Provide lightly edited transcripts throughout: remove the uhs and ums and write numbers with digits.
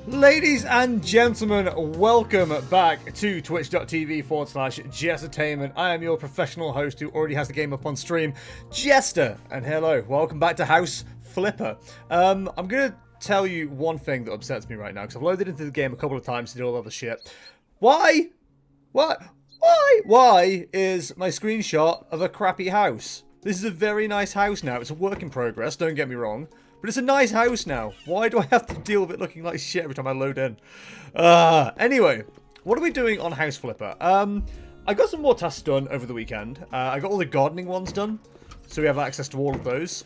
Ladies and gentlemen, welcome back to twitch.tv/Jestertainment. I am your professional host who already has the game up on stream, Jester. And hello, welcome back to House Flipper. I'm going to tell you one thing that upsets me right now, because I've loaded into the game a couple of times to do all other shit. Why? What? Why is my screenshot of a crappy house? This is a very nice house now. It's a work in progress, don't get me wrong. But it's a nice house now. Why do I have to deal with it looking like shit every time I load in? Anyway, what are we doing on House Flipper? I got some more tasks done over the weekend. I got all the gardening ones done, so we have access to all of those.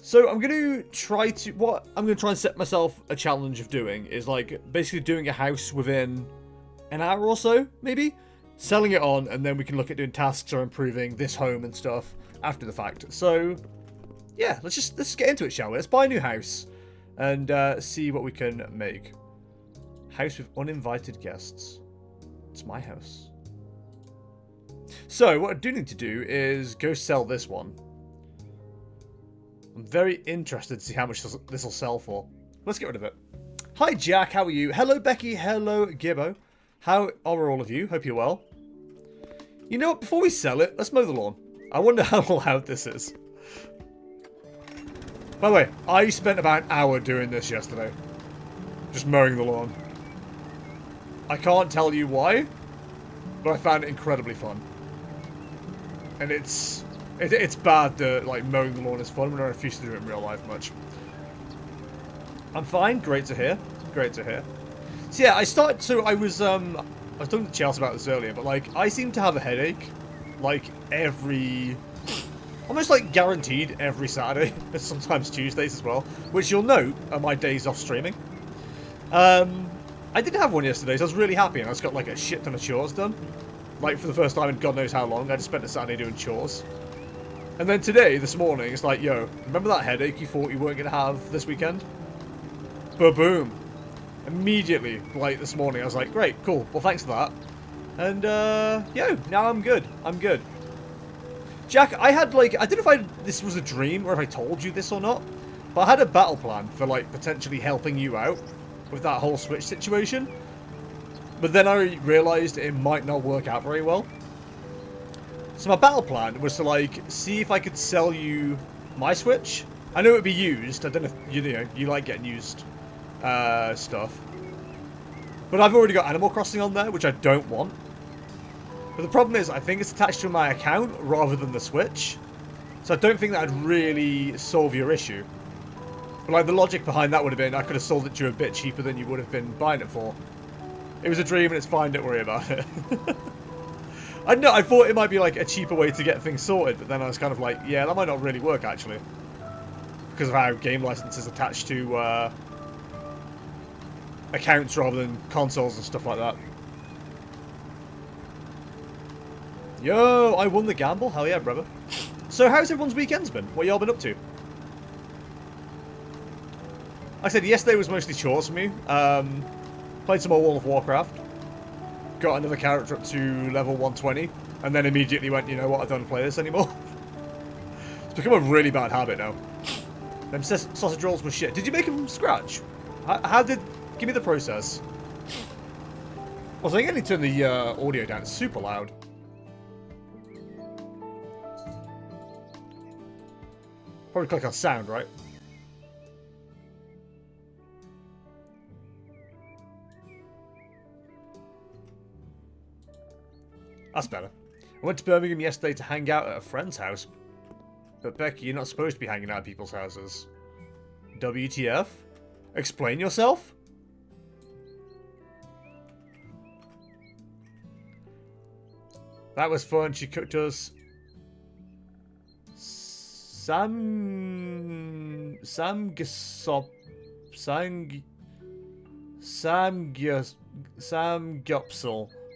So I'm going to try to... What I'm going to try and set myself a challenge of doing is, like, basically doing a house within an hour or so, maybe? Selling it on, and then we can look at doing tasks or improving this home and stuff after the fact. So... yeah, let's get into it, shall we? Let's buy a new house and see what we can make. House with uninvited guests. It's my house. So, what I do need to do is go sell this one. I'm very interested to see how much this will sell for. Let's get rid of it. Hi, Jack. How are you? Hello, Becky. Hello, Gibbo. How are all of you? Hope you're well. You know what? Before we sell it, let's mow the lawn. I wonder how loud this is. By the way, I spent about an hour doing this yesterday. Just mowing the lawn. I can't tell you why, but I found it incredibly fun. And it's bad that, like, mowing the lawn is fun when I refuse to do it in real life much. I'm fine. Great to hear. Great to hear. So yeah, I was talking to Chelsea about this earlier, but, like, I seem to have a headache, like, almost like guaranteed every Saturday, sometimes Tuesdays as well, which you'll note are my days off streaming. I didn't have one yesterday, so I was really happy, and I just got like a shit ton of chores done. Like for the first time in God knows how long, I just spent a Saturday doing chores. And then today, this morning, it's like, yo, remember that headache you thought you weren't going to have this weekend? Ba-boom. Immediately, like this morning, I was like, great, cool, well thanks for that. And, yo, now I'm good. I'm good. Jack, I had, like, I don't know if this was a dream or if I told you this or not, but I had a battle plan for, like, potentially helping you out with that whole Switch situation. But then I realised it might not work out very well. So my battle plan was to, like, see if I could sell you my Switch. I know it would be used. I don't know if, you like getting used stuff. But I've already got Animal Crossing on there, which I don't want. But the problem is, I think it's attached to my account rather than the Switch. So I don't think that would really solve your issue. But like the logic behind that would have been, I could have sold it to you a bit cheaper than you would have been buying it for. It was a dream and it's fine, don't worry about it. I don't know, I thought it might be like a cheaper way to get things sorted, but then I was kind of like, yeah, that might not really work actually. Because of how game licenses attached to accounts rather than consoles and stuff like that. Yo, I won the gamble. Hell yeah, brother. So how's everyone's weekends been? What y'all been up to? Like I said, yesterday was mostly chores for me. Played some more World of Warcraft. Got another character up to level 120. And then immediately went, you know what, I don't want to play this anymore. It's become a really bad habit now. Them sausage rolls were shit. Did you make them from scratch? Give me the process. Also, I think I need to turn the audio down. It's super loud. Probably click on sound, right? That's better. I went to Birmingham yesterday to hang out at a friend's house. But Becky, you're not supposed to be hanging out at people's houses. WTF? Explain yourself? That was fun. She cooked us samgyeopsal,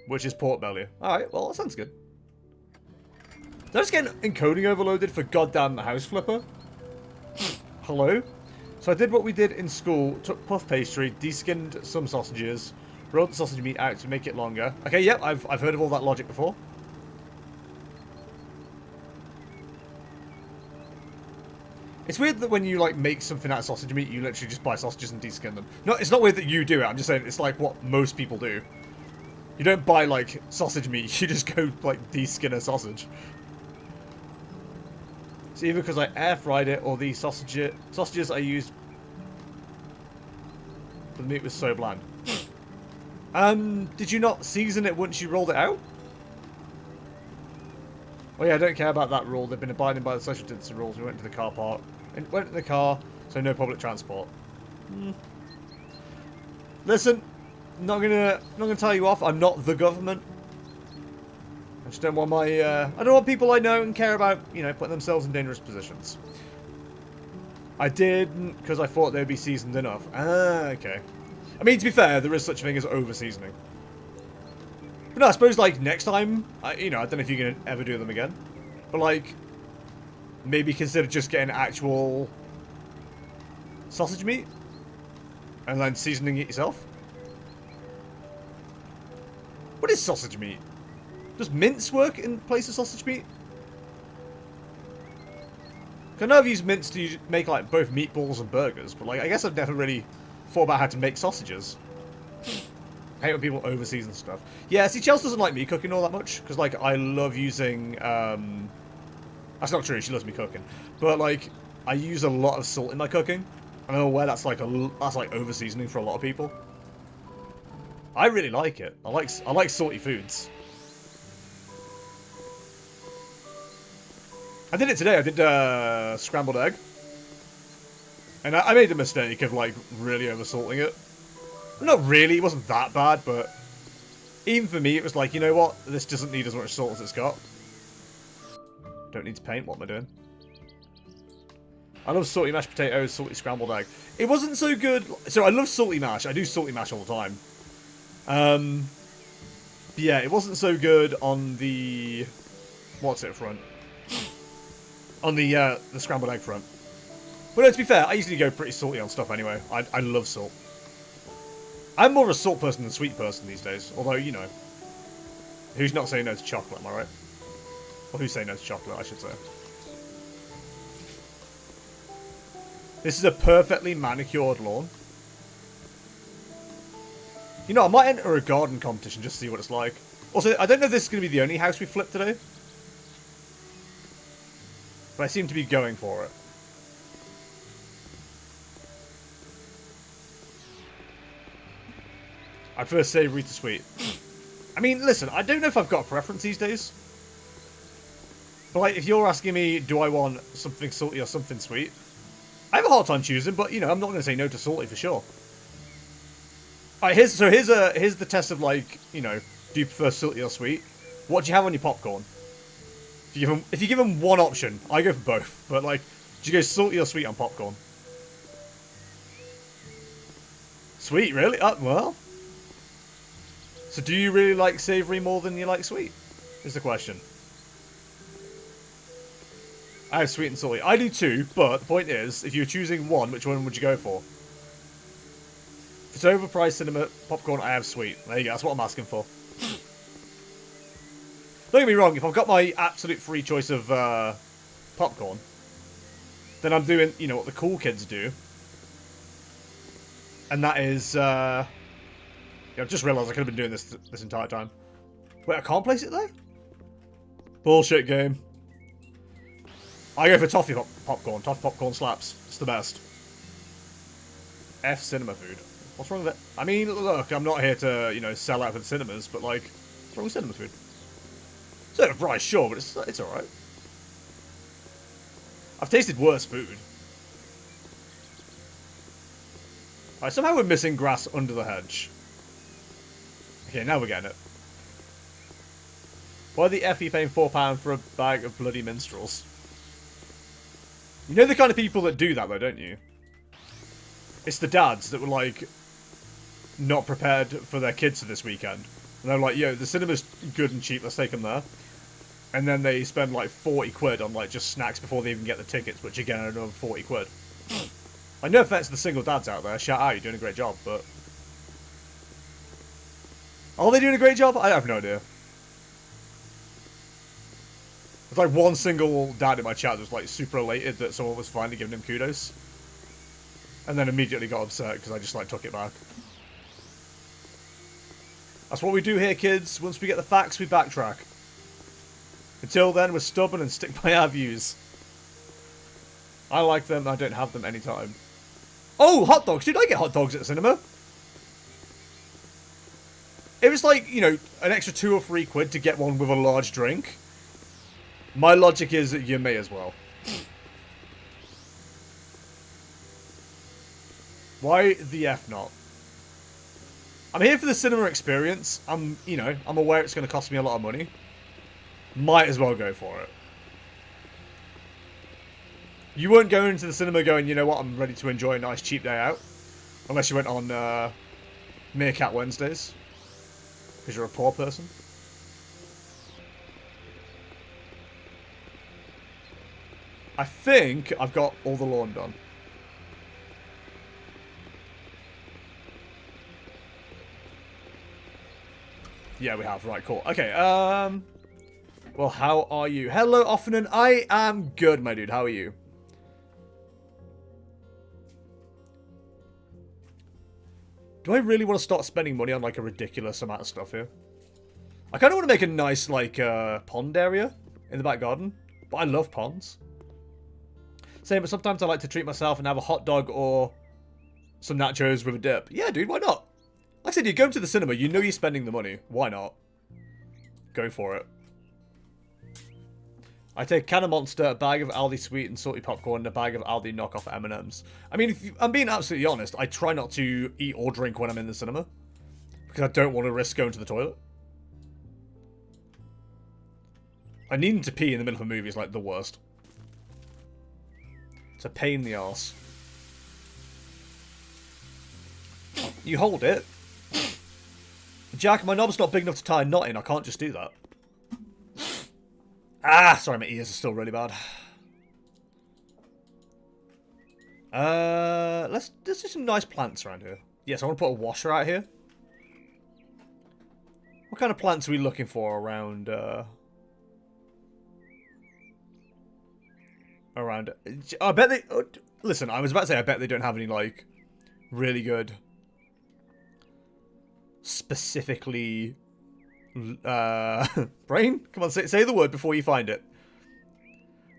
which is pork belly. Alright, well, that sounds good. Did I just get encoding overloaded for goddamn House Flipper? Hello? So I did what we did in school, took puff pastry, deskinned some sausages, rolled the sausage meat out to make it longer. Okay, yep, I've heard of all that logic before. It's weird that when you, like, make something out of sausage meat, you literally just buy sausages and deskin them. No, it's not weird that you do it, I'm just saying it's, like, what most people do. You don't buy, like, sausage meat, you just go, like, deskin a sausage. It's either because I air-fried it, or the sausages I used... The meat was so bland. Did you not season it once you rolled it out? Oh yeah, I don't care about that rule. They've been abiding by the social distancing rules. We went to the car park. And went to the car, so no public transport. Listen, not gonna tell you off. I'm not the government. I just don't want my I don't want people I know and care about, you know, putting themselves in dangerous positions. I didn't because I thought they'd be seasoned enough. Ah, okay. I mean, to be fair, there is such a thing as over-seasoning. But no, I suppose, like, next time, you know, I don't know if you're going to ever do them again. But, like, maybe consider just getting actual sausage meat. And then seasoning it yourself. What is sausage meat? Does mince work in place of sausage meat? I know I've used mince to make, like, both meatballs and burgers. But, like, I guess I've never really thought about how to make sausages. I hate when people over-season stuff. Yeah, see, Chelsea doesn't like me cooking all that much. Because, like, I love using... That's not true, she loves me cooking. But, like, I use a lot of salt in my cooking. And I'm aware that's, like, over-seasoning for a lot of people. I really like it. I like salty foods. I did it today. I did scrambled egg. And I made the mistake of, like, really over-salting it. Not really, it wasn't that bad, but even for me, it was like, you know what? This doesn't need as much salt as it's got. Don't need to paint, what am I doing? I love salty mashed potatoes, salty scrambled egg. It wasn't so good. So I love salty mash. I do salty mash all the time. But yeah, it wasn't so good on the... What's it front? On the scrambled egg front. But no, to be fair, I usually go pretty salty on stuff anyway. I love salt. I'm more of a salt person than a sweet person these days. Although, you know. Who's not saying no to chocolate, am I right? Or who's saying no to chocolate, I should say. This is a perfectly manicured lawn. You know, I might enter a garden competition just to see what it's like. Also, I don't know if this is going to be the only house we flip today. But I seem to be going for it. I prefer savoury to sweet. I mean, listen, I don't know if I've got a preference these days. But, like, if you're asking me, do I want something salty or something sweet? I have a hard time choosing, but, you know, I'm not going to say no to salty for sure. Alright, here's the test of, like, you know, do you prefer salty or sweet? What do you have on your popcorn? If you give them one option, I go for both. But, like, do you go salty or sweet on popcorn? Sweet, really? Well... So do you really like savoury more than you like sweet? Is the question. I have sweet and salty. I do too, but the point is, if you're choosing one, which one would you go for? If it's overpriced cinema popcorn, I have sweet. There you go, that's what I'm asking for. Don't get me wrong, if I've got my absolute free choice of popcorn, then I'm doing, you know, what the cool kids do. And that is... I've just realised I could have been doing this entire time. Wait, I can't place it there? Bullshit game. I go for toffee popcorn. Toffee popcorn slaps. It's the best. F cinema food. What's wrong with it? I mean, look, I'm not here to, you know, sell out for the cinemas, but, like, what's wrong with cinema food? It's overpriced, sure, but it's alright. I've tasted worse food. Alright, somehow we're missing grass under the hedge. Okay, now we're getting it. Why the F are you paying £4 for a bag of bloody minstrels? You know the kind of people that do that, though, don't you? It's the dads that were, like, not prepared for their kids for this weekend. And they're like, yo, the cinema's good and cheap, let's take them there. And then they spend, like, 40 quid on, like, just snacks before they even get the tickets, which, again, are another 40 quid. Like, no offense to the single dads out there, shout out, you're doing a great job, but... Are they doing a great job? I have no idea. It's like one single dad in my chat was like super elated that someone was finally giving him kudos. And then immediately got upset because I just like took it back. That's what we do here, kids. Once we get the facts, we backtrack. Until then, we're stubborn and stick by our views. I like them, I don't have them anytime. Oh, hot dogs! Did I get hot dogs at the cinema? It was like, you know, an extra £2 or £3 to get one with a large drink. My logic is that you may as well. Why the F not? I'm here for the cinema experience. I'm aware it's going to cost me a lot of money. Might as well go for it. You weren't going into the cinema going, you know what, I'm ready to enjoy a nice cheap day out. Unless you went on Meerkat Wednesdays. Because you're a poor person. I think I've got all the lawn done. Yeah, we have. Right, cool. Okay, well, how are you? Hello, Offenen. I am good, my dude. How are you? Do I really want to start spending money on, like, a ridiculous amount of stuff here? I kind of want to make a nice, like, pond area in the back garden. But I love ponds. Same, but sometimes I like to treat myself and have a hot dog or some nachos with a dip. Yeah, dude, why not? Like I said, you go to the cinema, you know you're spending the money. Why not? Go for it. I take a can of Monster, a bag of Aldi sweet and salty popcorn, and a bag of Aldi knockoff M&Ms. I mean, I'm being absolutely honest, I try not to eat or drink when I'm in the cinema. Because I don't want to risk going to the toilet. I needing to pee in the middle of a movie is like the worst. It's a pain in the arse. You hold it. Jack, my knob's not big enough to tie a knot in. I can't just do that. Ah, sorry, my ears are still really bad. Let's do some nice plants around here. Yes, I want to put a washer out here. What kind of plants are we looking for around, I bet they... listen, I was about to say I bet they don't have any, like, really good... specifically... brain? Come on, say the word before you find it.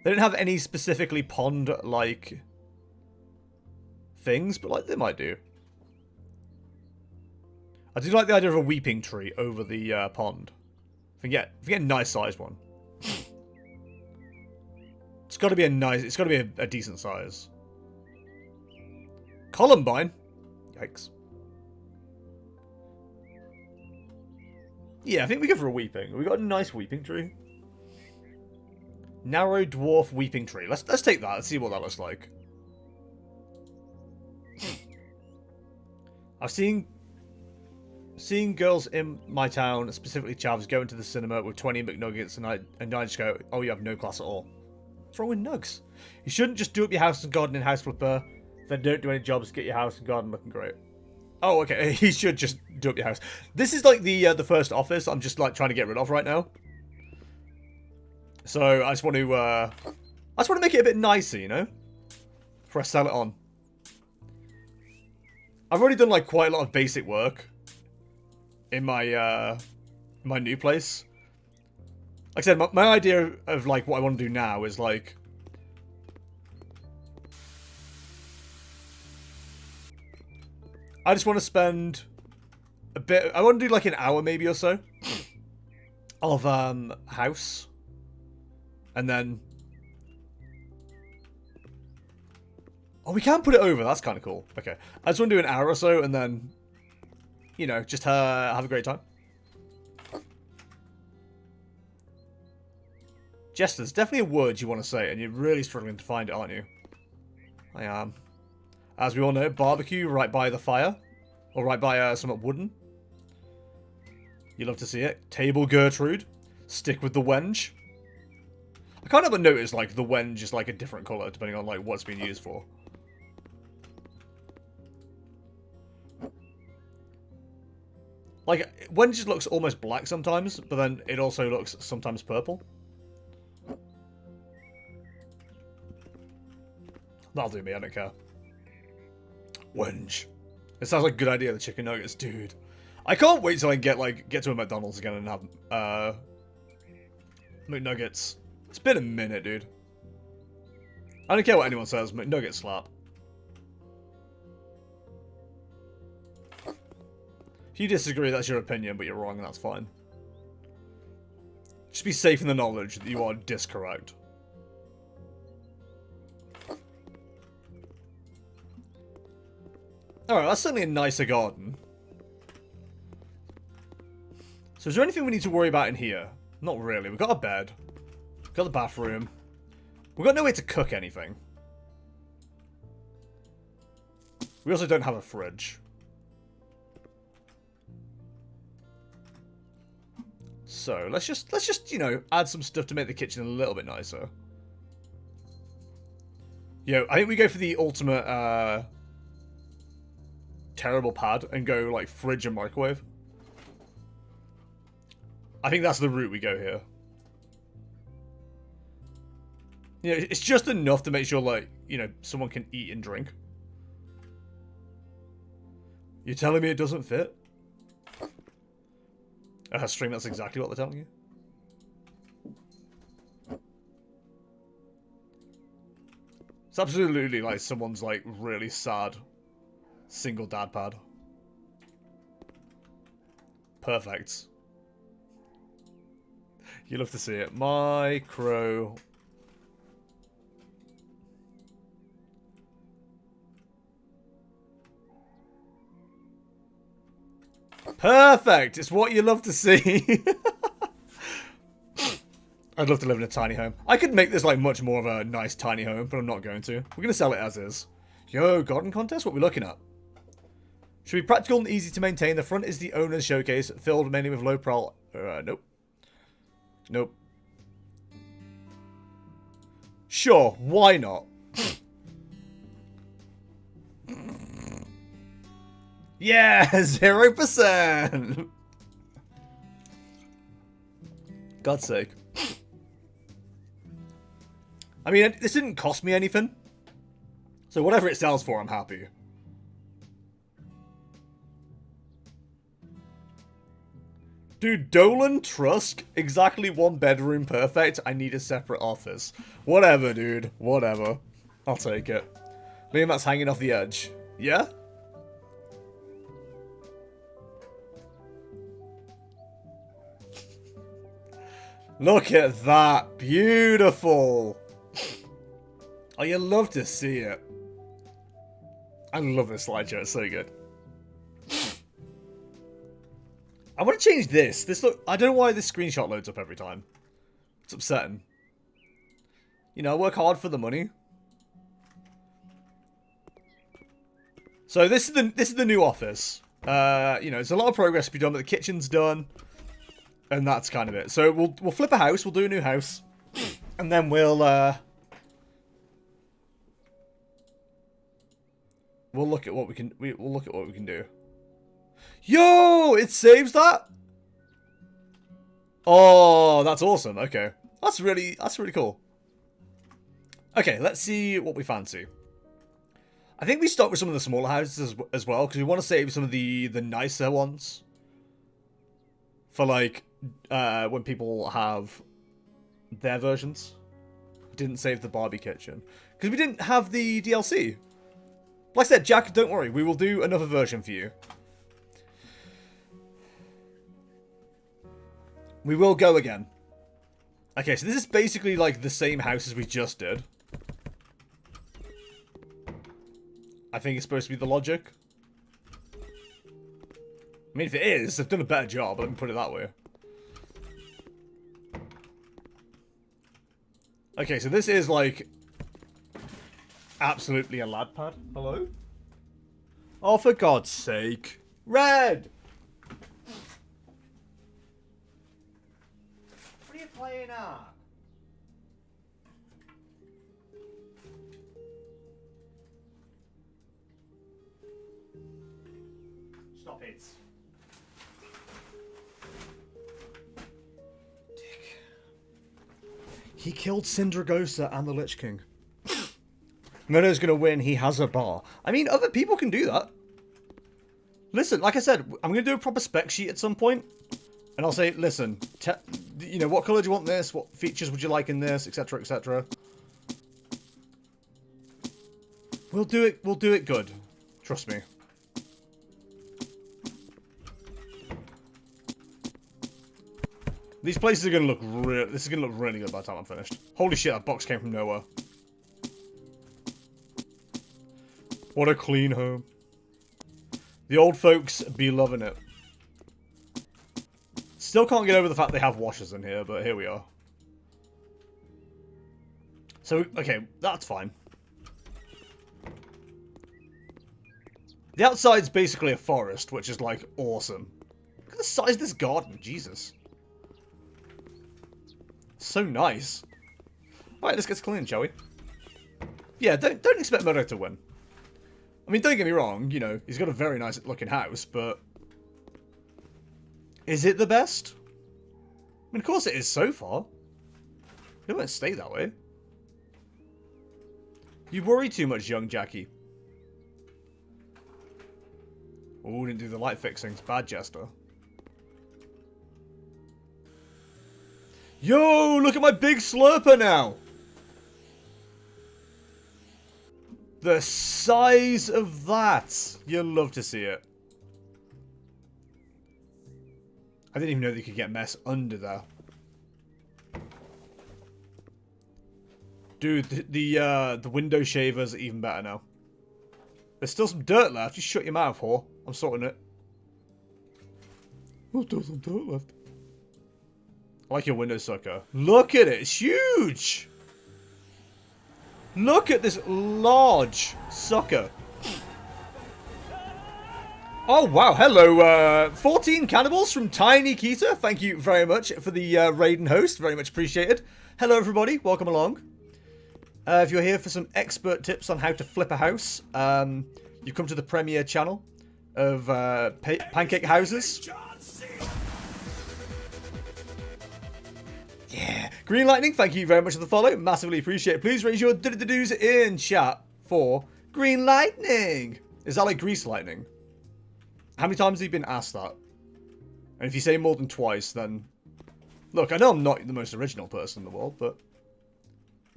They don't have any specifically pond-like... things, but, like, they might do. I do like the idea of a weeping tree over the, pond. If we get a nice-sized one. It's got to be a decent size. Columbine? Yikes. Yeah, I think we go for a weeping. We got a nice weeping tree. Narrow dwarf weeping tree. Let's take that. Let's see what that looks like. I've seen girls in my town, specifically Chavs, go into the cinema with 20 McNuggets, and I just go, oh, you have no class at all. What's wrong with nugs? You shouldn't just do up your house and garden in House Flipper, then don't do any jobs, get your house and garden looking great. Oh, okay, he should just do up your house. This is like the first office I'm just like trying to get rid of right now. So I just want to make it a bit nicer, you know? Before I sell it on. I've already done like quite a lot of basic work in my my new place. Like I said, my idea of like what I want to do now is like I just want to spend a bit. I want to do like an hour maybe or so of house, and then oh, we can put it over. That's kind of cool. Okay, I just want to do an hour or so, and then you know just have a great time. Jess, there's definitely a word you want to say, and you're really struggling to find it, aren't you? I am. As we all know, barbecue right by the fire. Or right by somewhat wooden. You love to see it. Table Gertrude. Stick with the wenge. I can't help but notice, like, the wenge is, like, a different colour, depending on, like, what it's been used for. Like, wenge just looks almost black sometimes, but then it also looks sometimes purple. That'll do me, I don't care. Wenge. It sounds like a good idea, the chicken nuggets, dude. I can't wait till I get to a McDonald's again and have McNuggets. It's been a minute, dude. I don't care what anyone says, McNuggets slap. If you disagree, that's your opinion, but you're wrong, and that's fine. Just be safe in the knowledge that you are discorrect. Alright, that's certainly a nicer garden. So is there anything we need to worry about in here? Not really. We've got a bed. We've got the bathroom. We've got no way to cook anything. We also don't have a fridge. So let's just, you know, add some stuff to make the kitchen a little bit nicer. Yo, I think we go for the ultimate terrible pad and go like fridge and microwave. I think that's the route we go here. You know, it's just enough to make sure, like, you know, someone can eat and drink. You're telling me it doesn't fit? Stream, that's exactly what they're telling you. It's absolutely like someone's, like, really sad single dad pad. Perfect. You love to see it. Micro. Perfect! It's what you love to see. I'd love to live in a tiny home. I could make this like much more of a nice tiny home, but I'm not going to. We're going to sell it as is. Yo, garden contest? What are we looking at? Should be practical and easy to maintain. The front is the owner's showcase, filled mainly with low profile. Nope. Nope. Sure, why not? Yeah, 0%! God's sake. I mean, this didn't cost me anything. So whatever it sells for, I'm happy. Dude, Dolan Trusk, exactly 1 bedroom, perfect. I need a separate office. Whatever, dude. Whatever. I'll take it. Liam, that's hanging off the edge. Yeah? Look at that. Beautiful. Oh, you love to see it. I love this slideshow. It's so good. I want to change this. This look. I don't know why this screenshot loads up every time. It's upsetting. You know, I work hard for the money. So this is the new office. You know, there's a lot of progress to be done, but the kitchen's done, and that's kind of it. So we'll flip a house. We'll do a new house, and then we'll look at what we can. We'll look at what we can do. Yo, it saves that. Oh, that's awesome. Okay, that's really cool. Okay, let's see what we fancy. I think we start with some of the smaller houses as well, because we want to save some of the nicer ones for like when people have their versions. Didn't save the Barbie kitchen because we didn't have the DLC. Like I said, Jack, don't worry, we will do another version for you. We will go again. Okay, so this is basically like the same house as we just did. I think it's supposed to be the logic. I mean, if it is, they've done a better job, let me put it that way. Okay, so this is like absolutely a lad pad. Hello? Oh, for God's sake. Red! What are you playing at? Stop it. Dick. He killed Syndragosa and the Lich King. Meadow's gonna win. He has a bar. I mean, other people can do that. Listen, like I said, I'm gonna do a proper spec sheet at some point, and I'll say, listen, you know, what color do you want this? What features would you like in this, etc., etc. We'll do it. We'll do it good. Trust me. These places are gonna look real. This is gonna look really good by the time I'm finished. Holy shit! That box came from nowhere. What a clean home. The old folks be loving it. Still can't get over the fact they have washers in here, but here we are. So, okay, that's fine. The outside's basically a forest, which is, like, awesome. Look at the size of this garden, Jesus. So nice. Alright, let's get clean, shall we? Yeah, don't expect Murdo to win. I mean, don't get me wrong, you know, he's got a very nice looking house, but... Is it the best? I mean, of course it is so far. It won't stay that way. You worry too much, young Jackie. Oh, didn't do the light fixings. Bad Jester. Yo, look at my big slurper now! The size of that! You'll love to see it. I didn't even know that you could get mess under there. Dude, the window shavers are even better now. There's still some dirt left. Just shut your mouth, whore. I'm sorting it. Oh, there's some dirt left. I like your window sucker. Look at it. It's huge. Look at this large sucker. Oh, wow. Hello, 14 cannibals from Tiny Keita. Thank you very much for the raid and host. Very much appreciated. Hello, everybody. Welcome along. If you're here for some expert tips on how to flip a house, you've come to the premier channel of pancake houses. Yeah. Green Lightning, thank you very much for the follow. Massively appreciate it. Please raise your do-do-do's in chat for Green Lightning. Is that like Grease Lightning? How many times have you been asked that? And if you say more than twice, then... Look, I know I'm not the most original person in the world, but...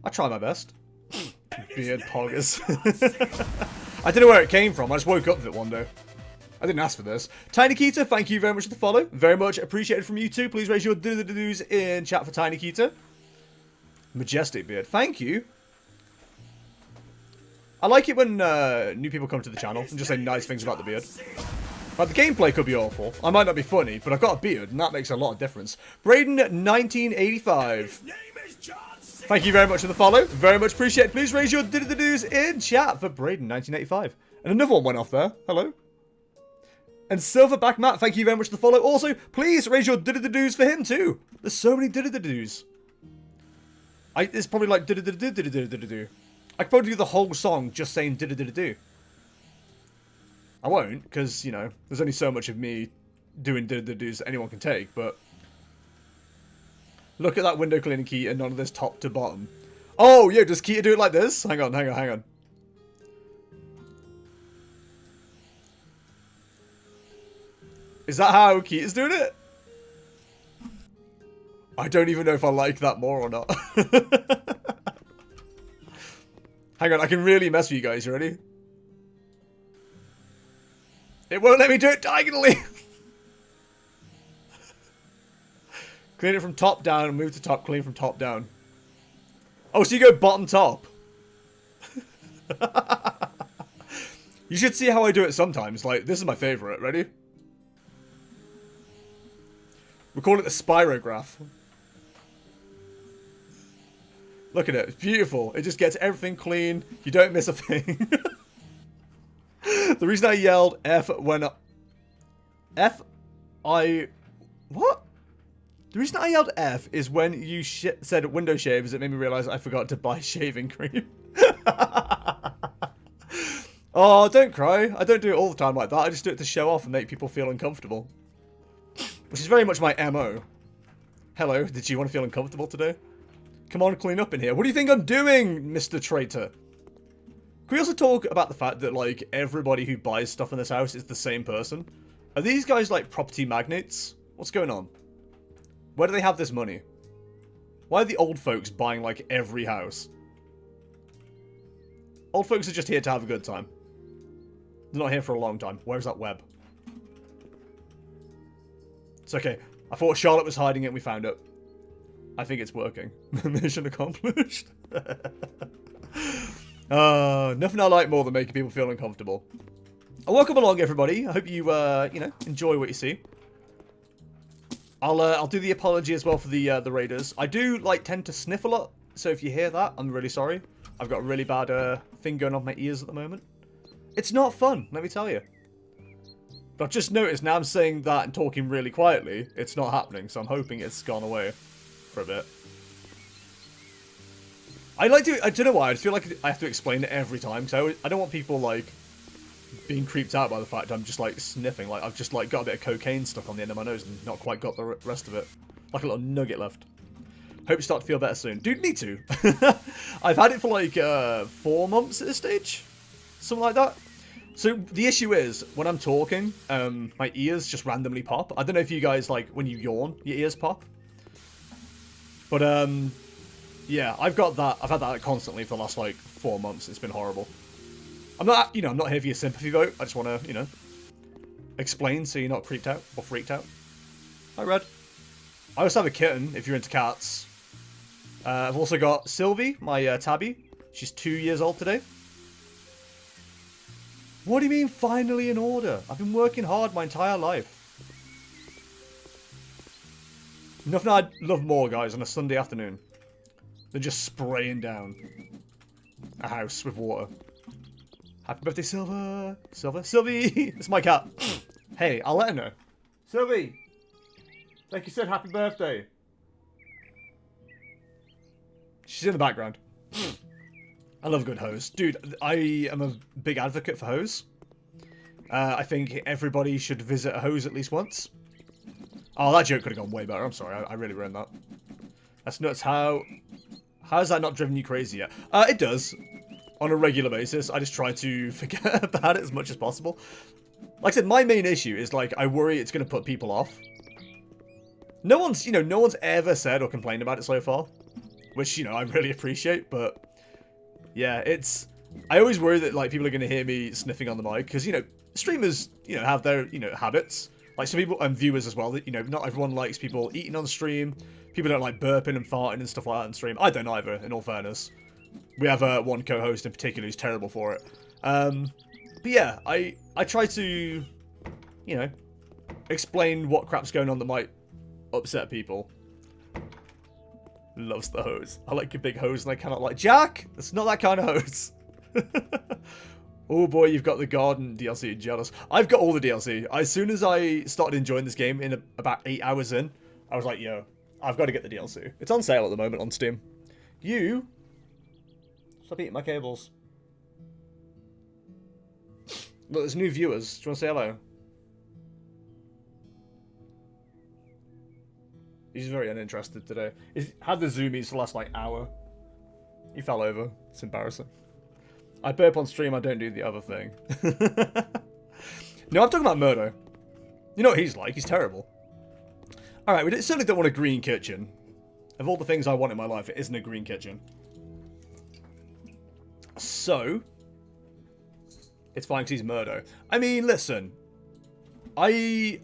I try my best. Beard poggers. I don't know where it came from. I just woke up with it one day. I didn't ask for this. Tiny Keita, thank you very much for the follow. Very much appreciated from you too. Please raise your do-do-do's in chat for Tiny Keita. Majestic beard. Thank you. I like it when new people come to the channel and just say nice things about the beard. But the gameplay could be awful. I might not be funny, but I've got a beard, and that makes a lot of difference. Braden1985. Thank you very much for the follow. Very much appreciate it. Please raise your do-do-do's in chat for Braden1985. And another one went off there. Hello. And Silverback Matt, thank you very much for the follow. Also, please raise your do-do-do's for him too. There's so many do-do-do's. It's probably like do-do-do-do-do-do-do-do. I could probably do the whole song just saying do-do-do-do-do. I won't, because, you know, there's only so much of me doing do-do-do's that anyone can take, but... Look at that window cleaning key and none of this top to bottom. Oh, yeah, does Keita do it like this? Hang on, hang on, hang on. Is that how Keita's doing it? I don't even know if I like that more or not. Hang on, I can really mess with you guys. You ready? It won't let me do it diagonally. Clean it from top down and move to top. Clean from top down. Oh, so you go bottom top. You should see how I do it sometimes. Like, this is my favorite. Ready? We call it the spirograph. Look at it. It's beautiful. It just gets everything clean. You don't miss a thing. The reason I yelled F when... What? The reason I yelled F is when you said window shaves, it made me realize I forgot to buy shaving cream. Oh, don't cry. I don't do it all the time like that. I just do it to show off and make people feel uncomfortable. Which is very much my MO. Hello, did you want to feel uncomfortable today? Come on, clean up in here. What do you think I'm doing, Mr. Traitor? Can we also talk about the fact that, like, everybody who buys stuff in this house is the same person? Are these guys, like, property magnates? What's going on? Where do they have this money? Why are the old folks buying, like, every house? Old folks are just here to have a good time. They're not here for a long time. Where's that web? It's okay. I thought Charlotte was hiding it and we found it. I think it's working. Mission accomplished. Nothing I like more than making people feel uncomfortable. Welcome along, everybody. I hope you, you know, enjoy what you see. I'll do the apology as well for the raiders. I do, like, tend to sniff a lot, so if you hear that, I'm really sorry. I've got a really bad thing going on my ears at the moment. It's not fun, let me tell you. But I've just noticed now I'm saying that and talking really quietly, it's not happening, so I'm hoping it's gone away for a bit. I don't know why, I just feel like I have to explain it every time, because I don't want people, like, being creeped out by the fact I'm just, like, sniffing. Like, I've just, like, got a bit of cocaine stuck on the end of my nose and not quite got the rest of it. Like a little nugget left. Hope you start to feel better soon. Dude, me too. I've had it for, like, 4 months at this stage. Something like that. So, the issue is, when I'm talking, my ears just randomly pop. I don't know if you guys, like, when you yawn, your ears pop. But, yeah, I've got that. I've had that constantly for the last, like, 4 months. It's been horrible. I'm not, you know, I'm not here for your sympathy vote. I just want to, you know, explain so you're not creeped out or freaked out. Hi, Red. I also have a kitten, if you're into cats. I've also got Sylvie, my tabby. She's 2 years old today. What do you mean, finally in order? I've been working hard my entire life. Nothing I'd love more, guys, on a Sunday afternoon than just spraying down a house with water. Happy birthday, Silver! Silver! Sylvie! It's my cat. Hey, I'll let her know. Sylvie! Like you said, happy birthday. She's in the background. I love a good hose. Dude, I am a big advocate for hose. I think everybody should visit a hose at least once. Oh, that joke could have gone way better. I'm sorry, I really ruined that. That's nuts. How has that not driven you crazy yet? It does. On a regular basis, I just try to forget about it as much as possible. Like I said, my main issue is, like, I worry it's going to put people off. No one's, you know, no one's ever said or complained about it so far. Which, you know, I really appreciate, but... Yeah, it's... I always worry that, like, people are going to hear me sniffing on the mic, because, you know, streamers, you know, have their, you know, habits. Like, some people, and viewers as well, that, you know, not everyone likes people eating on stream. People don't like burping and farting and stuff like that on stream. I don't either, in all fairness. We have one co-host in particular who's terrible for it. But yeah, I try to, you know, explain what crap's going on that might upset people. Loves the hose. I like your big hose and I cannot like... Jack! That's not that kind of hose. Oh boy, you've got the garden DLC. Jealous. I've got all the DLC. As soon as I started enjoying this game in about 8 hours in, I was like, yo, I've got to get the DLC. It's on sale at the moment on Steam. You... Stop eating my cables. Look, there's new viewers. Do you want to say hello? He's very uninterested today. He's had the zoomies for the last, like, hour. He fell over. It's embarrassing. I burp on stream, I don't do the other thing. No, I'm talking about Murdo. You know what he's like. He's terrible. Alright, we certainly don't want a green kitchen. Of all the things I want in my life, it isn't a green kitchen. So, it's fine because he's Murdo. I mean, listen, I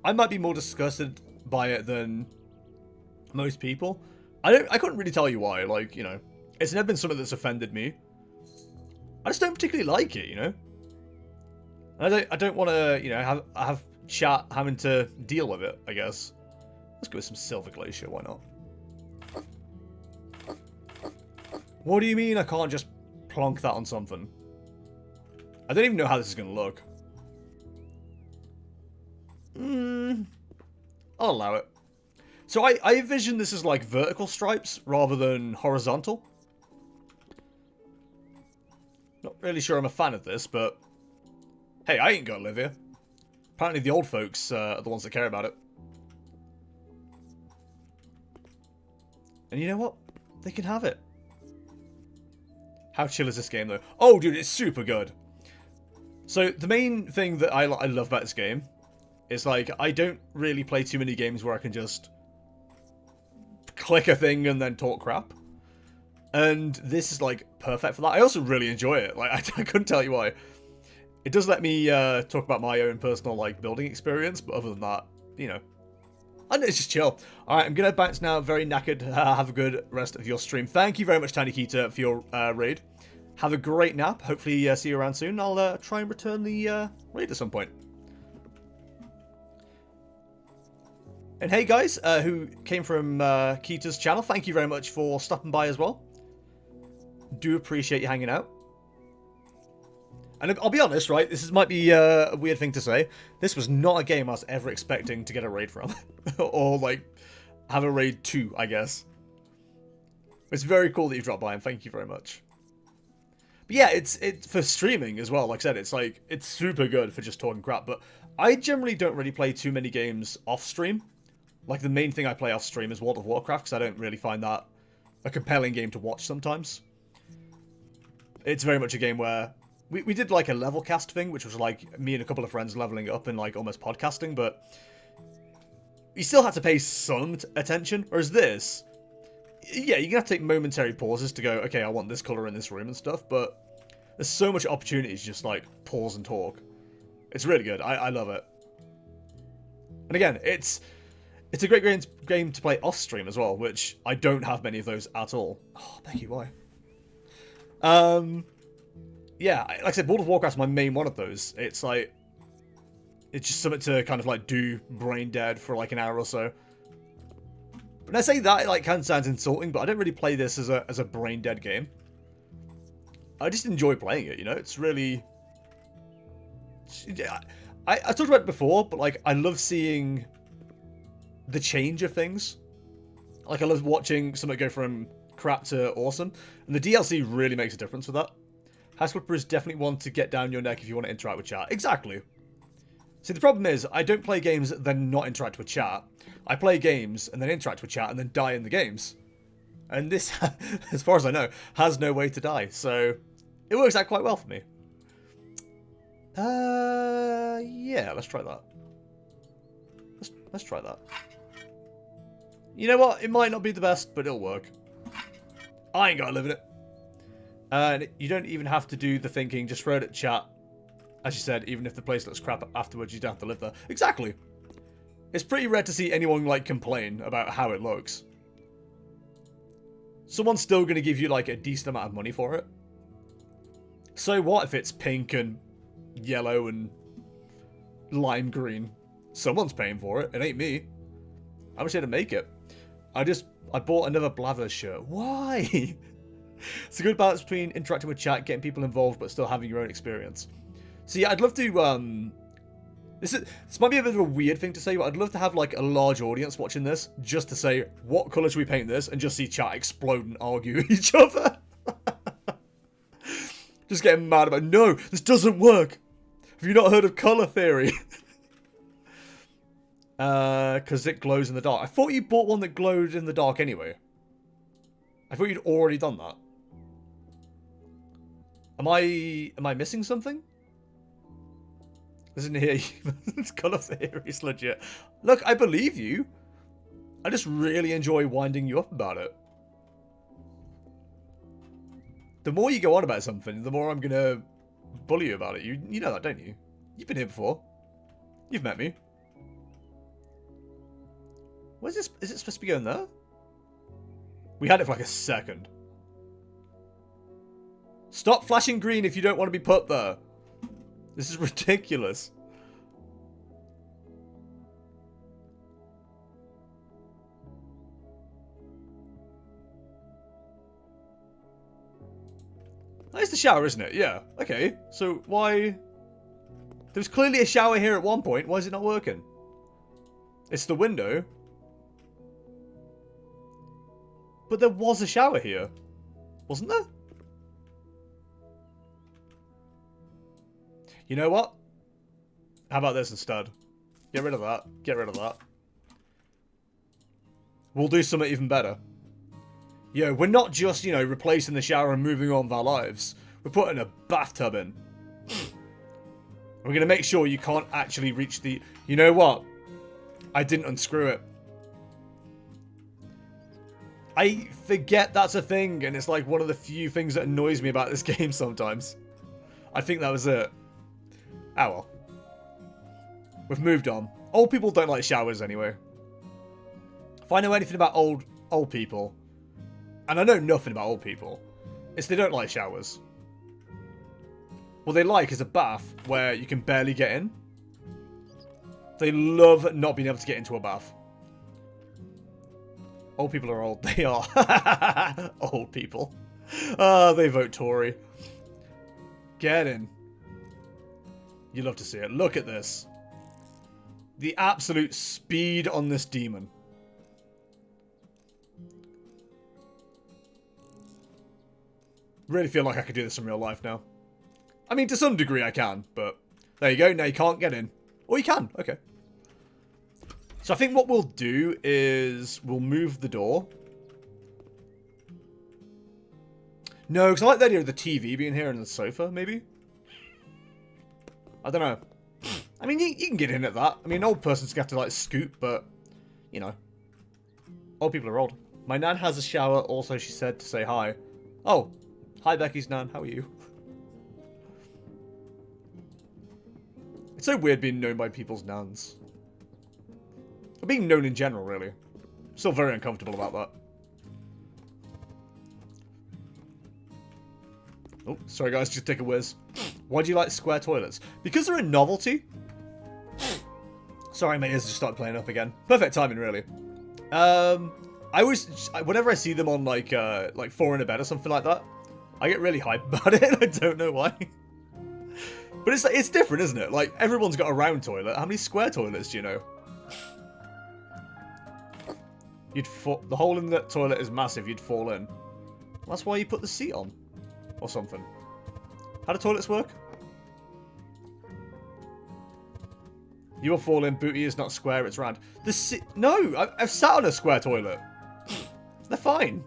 might be more disgusted by it than most people. I couldn't really tell you why. Like, you know, it's never been something that's offended me. I just don't particularly like it, you know. And I don't want to, you know, have chat having to deal with it. I guess. Let's go with some Silver Glacier. Why not? What do you mean I can't just plonk that on something? I don't even know how this is going to look. I'll allow it. So I envision this as like vertical stripes rather than horizontal. Not really sure I'm a fan of this, but hey, I ain't gonna live here. Apparently the old folks are the ones that care about it. And you know what? They can have it. How chill is this game, though? Oh, dude, it's super good. So, the main thing that I love about this game is, like, I don't really play too many games where I can just click a thing and then talk crap. And this is, like, perfect for that. I also really enjoy it. Like, I couldn't tell you why. It does let me talk about my own personal, like, building experience, but other than that, you know, and it's just chill. Alright, I'm going to bounce now. Very knackered. Have a good rest of your stream. Thank you very much, Tiny Keita, for your raid. Have a great nap. Hopefully see you around soon. I'll try and return the raid at some point. And hey, guys, who came from Keita's channel, thank you very much for stopping by as well. Do appreciate you hanging out. And I'll be honest, right, this might be a weird thing to say. This was not a game I was ever expecting to get a raid from. Or, like, have a raid to, I guess. It's very cool that you dropped by, and thank you very much. But yeah, it's for streaming as well. Like I said, it's super good for just talking crap. But I generally don't really play too many games off-stream. Like, the main thing I play off-stream is World of Warcraft, because I don't really find that a compelling game to watch sometimes. It's very much a game where... We did, like, a level cast thing, which was, like, me and a couple of friends leveling up and, like, almost podcasting, but you still had to pay some attention, whereas this, yeah, you're gonna have to take momentary pauses to go, okay, I want this colour in this room and stuff, but there's so much opportunity to just, like, pause and talk. It's really good. I love it. And again, it's a great game to play off-stream as well, which I don't have many of those at all. Oh, Becky, why? Yeah, like I said, World of Warcraft's my main one of those. It's like, it's just something to kind of like do brain dead for like an hour or so. When I say that, it like kind of sounds insulting, but I don't really play this as a brain dead game. I just enjoy playing it, you know? It's really... I talked about it before, but like, I love seeing the change of things. Like, I love watching something go from crap to awesome, and the DLC really makes a difference with that. House Flipper is definitely one to get down your neck if you want to interact with chat. Exactly. See, the problem is, I don't play games that then not interact with chat. I play games and then interact with chat and then die in the games. And this, as far as I know, has no way to die. So, it works out quite well for me. Yeah, let's try that. Let's try that. You know what? It might not be the best, but it'll work. I ain't gotta live in it. And you don't even have to do the thinking, just throw it at chat. As you said, even if the place looks crap afterwards, you don't have to live there. Exactly. It's pretty rare to see anyone, like, complain about how it looks. Someone's still going to give you, like, a decent amount of money for it. So what if it's pink and yellow and lime green? Someone's paying for it. It ain't me. I'm just here to make it. I bought another Blathers shirt. Why? It's a good balance between interacting with chat, getting people involved, but still having your own experience. So yeah, I'd love to, this might be a bit of a weird thing to say, but I'd love to have, like, a large audience watching this, just to say, what colour should we paint this, and just see chat explode and argue with each other. Just getting mad about, no, this doesn't work. Have you not heard of colour theory? Because it glows in the dark. I thought you bought one that glowed in the dark anyway. I thought you'd already done that. Am I missing something? Isn't here? It's colour theory. It's legit. Look, I believe you. I just really enjoy winding you up about it. The more you go on about something, the more I'm gonna bully you about it. You know that, don't you? You've been here before. You've met me. Where's this? Is it supposed to be going there? We had it for like a second. Stop flashing green if you don't want to be put there. This is ridiculous. That's the shower, isn't it? Yeah. Okay. So why... There was clearly a shower here at one point. Why is it not working? It's the window. But there was a shower here. Wasn't there? You know what? How about this instead? Get rid of that. Get rid of that. We'll do something even better. Yo, we're not just, you know, replacing the shower and moving on with our lives. We're putting a bathtub in. We're going to make sure you can't actually reach the... You know what? I didn't unscrew it. I forget that's a thing, and it's like one of the few things that annoys me about this game sometimes. I think that was it. Oh well. We've moved on. Old people don't like showers anyway. If I know anything about old people, and I know nothing about old people, it's they don't like showers. What they like is a bath where you can barely get in. They love not being able to get into a bath. Old people are old. They are. Old people. They vote Tory. Get in. You love to see it. Look at this. The absolute speed on this demon. Really feel like I could do this in real life now. I mean, to some degree I can, but there you go. Now you can't get in. Or you can. Okay. So I think what we'll do is we'll move the door. No, because I like the idea of the TV being here and the sofa, maybe. I don't know. I mean, you can get in at that. I mean, an old person's going to have to, like, scoot, but, you know. Old people are old. My nan has a shower. Also, she said to say hi. Oh. Hi, Becky's nan. How are you? It's so weird being known by people's nans. Or being known in general, really. Still very uncomfortable about that. Oh, sorry guys, just take a whiz. Why do you like square toilets? Because they're a novelty. Sorry, my ears just started playing up again. Perfect timing, really. I always, whenever I see them on like 4 in a bed or something like that, I get really hyped about it. I don't know why. But it's different, isn't it? Like, everyone's got a round toilet. How many square toilets do you know? The hole in the toilet is massive. You'd fall in. That's why you put the seat on. Or something. How do toilets work? You will fall in. Booty is not square, it's round. No! I've sat on a square toilet. They're fine.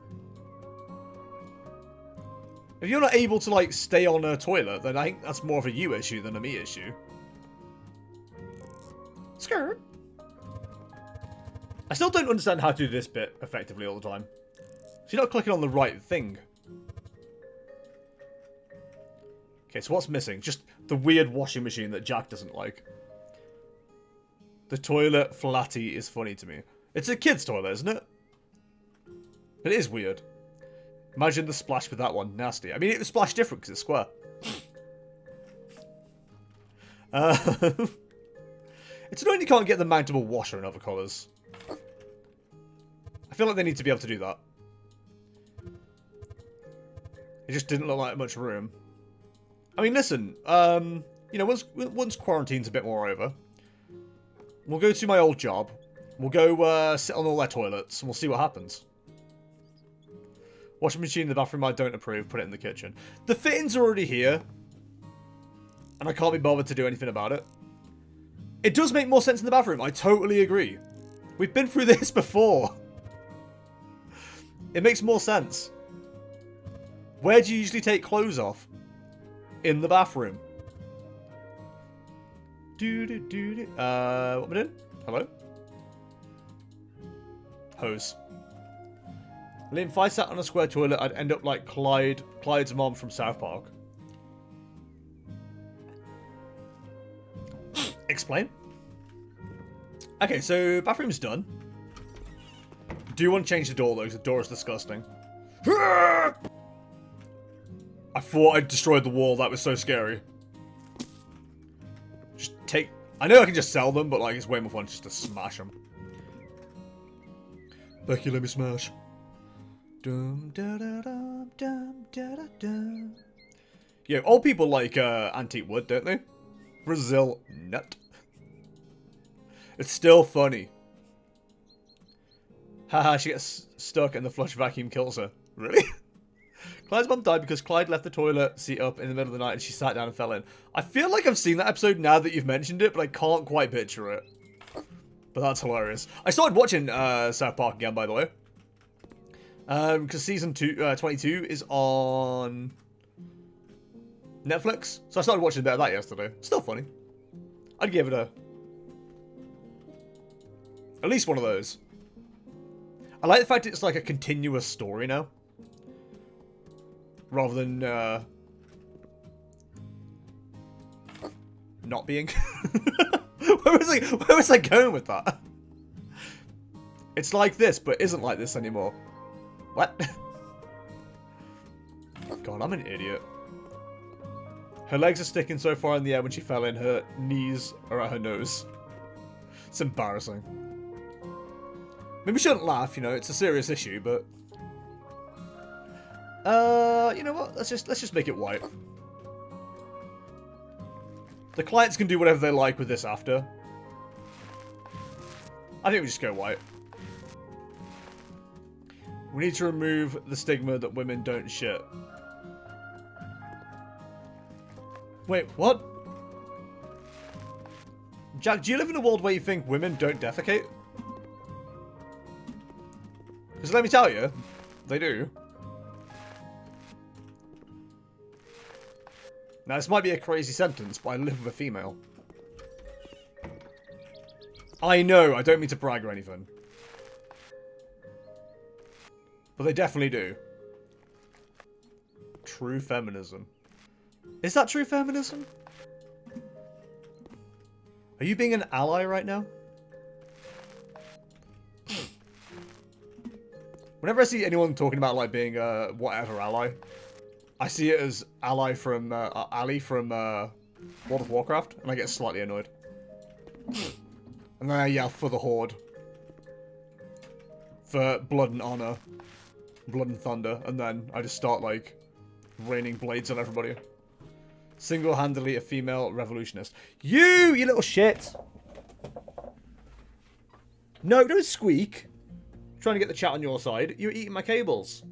If you're not able to, like, stay on a toilet, then I think that's more of a you issue than a me issue. Skirt. I still don't understand how to do this bit effectively all the time. So you're not clicking on the right thing. Okay, so what's missing? Just the weird washing machine that Jack doesn't like. The toilet flatty is funny to me. It's a kid's toilet, isn't it? It is weird. Imagine the splash with that one. Nasty. I mean, it was splash different because it's square. It's annoying you can't get the mountable washer in other colours. I feel like they need to be able to do that. It just didn't look like much room. I mean, listen. You know, once quarantine's a bit more over, we'll go to my old job. We'll go sit on all their toilets, and we'll see what happens. Washing machine in the bathroom, I don't approve. Put it in the kitchen. The fittings are already here. And I can't be bothered to do anything about it. It does make more sense in the bathroom. I totally agree. We've been through this before. It makes more sense. Where do you usually take clothes off? In the bathroom. What am I doing? Hello? Hose. Liam, if I sat on a square toilet, I'd end up like Clyde's mom from South Park. Explain. Okay, so bathroom's done. Do you want to change the door though, because the door is disgusting. I thought I'd destroyed the wall, that was so scary. Just take... I know I can just sell them, but like it's way more fun just to smash them. Becky, let me smash. Dum, da, da, dum, dum, da, da, dum. Yeah, old people like antique wood, don't they? Brazil nut. It's still funny. Haha, she gets stuck and the flush vacuum kills her. Really? Clyde's mum died because Clyde left the toilet seat up in the middle of the night and she sat down and fell in. I feel like I've seen that episode now that you've mentioned it, but I can't quite picture it. But that's hilarious. I started watching South Park again, by the way. Because season 22 is on Netflix. So I started watching a bit of that yesterday. Still funny. I'd give it at least one of those. I like the fact it's like a continuous story now. Rather than not being. Where was I going with that? It's like this, but isn't like this anymore. What? God, I'm an idiot. Her legs are sticking so far in the air when she fell in, her knees are at her nose. It's embarrassing. Maybe we shouldn't laugh, you know, it's a serious issue, but... you know what? Let's just make it white. The clients can do whatever they like with this after. I think we just go white. We need to remove the stigma that women don't shit. Wait, what? Jack, do you live in a world where you think women don't defecate? Because let me tell you, they do. Now, this might be a crazy sentence, but I live with a female. I know, I don't mean to brag or anything. But they definitely do. True feminism. Is that true feminism? Are you being an ally right now? Whenever I see anyone talking about like being a whatever ally, I see it as ally from Ali from World of Warcraft, and I get slightly annoyed. And then I yell for the Horde, for blood and honor, blood and thunder, and then I just start like raining blades on everybody. Single-handedly a female revolutionist. You little shit! No, don't squeak. Trying to get the chat on your side. You're eating my cables.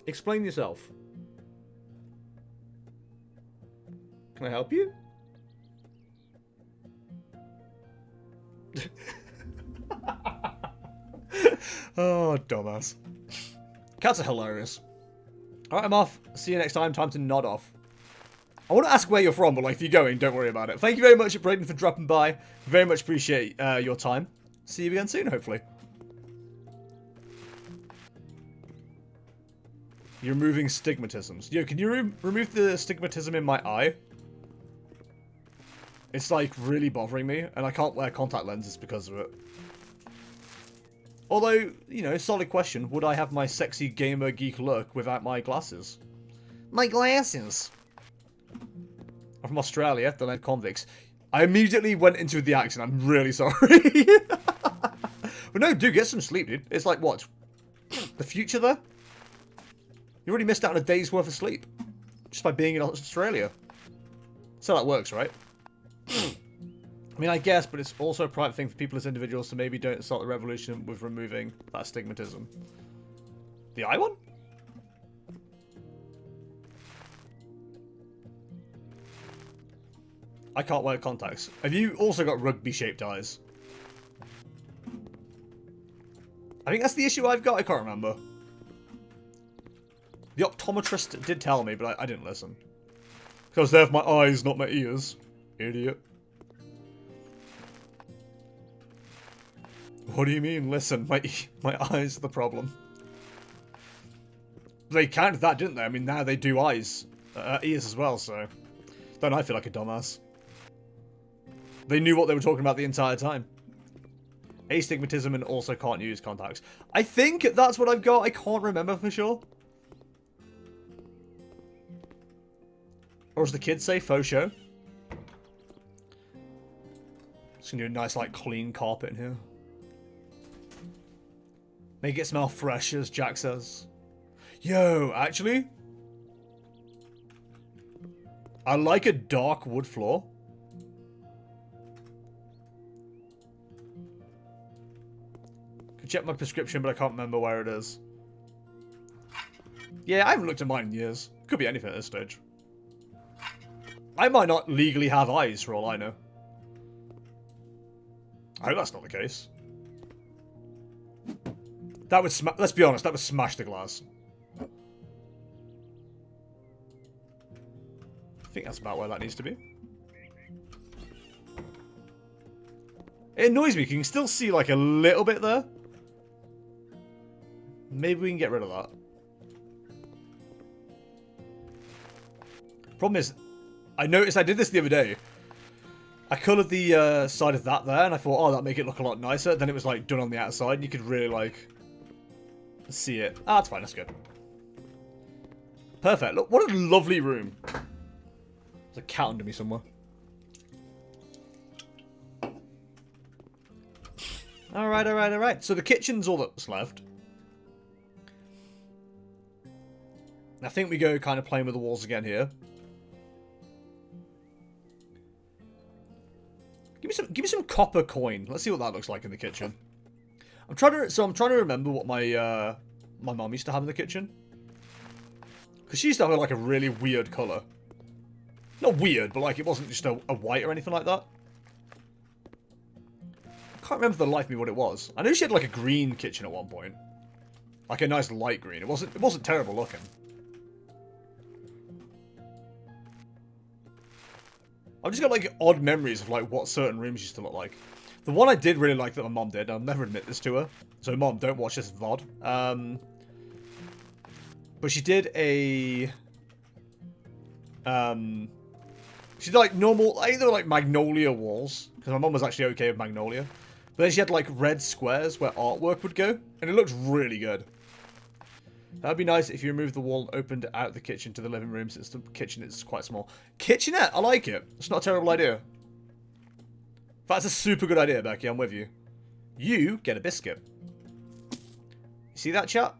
Explain yourself. Can I help you? Oh, dumbass. Cats are hilarious. Alright, I'm off. See you next time. Time to nod off. I want to ask where you're from, but like, if you're going, don't worry about it. Thank you very much, Brayden, for dropping by. Very much appreciate your time. See you again soon, hopefully. You're removing stigmatisms. Yo, can you remove the stigmatism in my eye? It's like really bothering me, and I can't wear contact lenses because of it. Although, you know, solid question. Would I have my sexy gamer geek look without my glasses? My glasses! I'm from Australia, the land convicts. I immediately went into the accent. I'm really sorry. But no, dude, get some sleep, dude. It's like, what? The future there? You already missed out on a day's worth of sleep. Just by being in Australia. So that works, right? I mean, I guess, but it's also a private thing for people as individuals, so maybe don't start the revolution with removing that stigmatism. The eye one? I can't wear contacts. Have you also got rugby-shaped eyes? I think that's the issue I've got. I can't remember. The optometrist did tell me, but I didn't listen. Because they have my eyes, not my ears. Idiot. What do you mean? Listen, my eyes are the problem. They counted that, didn't they? I mean, now they do eyes, ears as well. So, don't I feel like a dumbass? They knew what they were talking about the entire time. Astigmatism and also can't use contacts. I think that's what I've got. I can't remember for sure. Or as the kids say, faux show. Just gonna do a nice, like, clean carpet in here. Make it smell fresh, as Jack says. Yo, actually, I like a dark wood floor. Could check my prescription, but I can't remember where it is. Yeah, I haven't looked at mine in years. Could be anything at this stage. I might not legally have eyes, for all I know. I hope that's not the case. That would let's be honest, that would smash the glass. I think that's about where that needs to be. It annoys me, you can still see like a little bit there. Maybe we can get rid of that. Problem is, I noticed I did this the other day. I coloured the side of that there, and I thought, oh, that'd make it look a lot nicer. Then it was like done on the outside, and you could really like see it. Ah, that's fine, that's good. Perfect. Look, what a lovely room. There's a cat under me somewhere. Alright, alright, alright. So the kitchen's all that's left. I think we go kind of playing with the walls again here. Give me some copper coin. Let's see what that looks like in the kitchen. I'm trying to remember what my my mum used to have in the kitchen. Because she used to have like a really weird colour. Not weird, but like it wasn't just a white or anything like that. I can't remember for the life of me what it was. I know she had like a green kitchen at one point. Like a nice light green. It wasn't terrible looking. I've just got like odd memories of like what certain rooms used to look like. The one I did really like that my mom did, I'll never admit this to her. So mom, don't watch this VOD. But she did a she did like normal, either like magnolia walls, because my mom was actually okay with magnolia. But then she had like red squares where artwork would go, and it looked really good. That'd be nice if you removed the wall and opened out the kitchen to the living room, since the kitchen is quite small. Kitchenette, I like it. It's not a terrible idea. That's a super good idea, Becky. I'm with you. You get a biscuit. You see that, chat?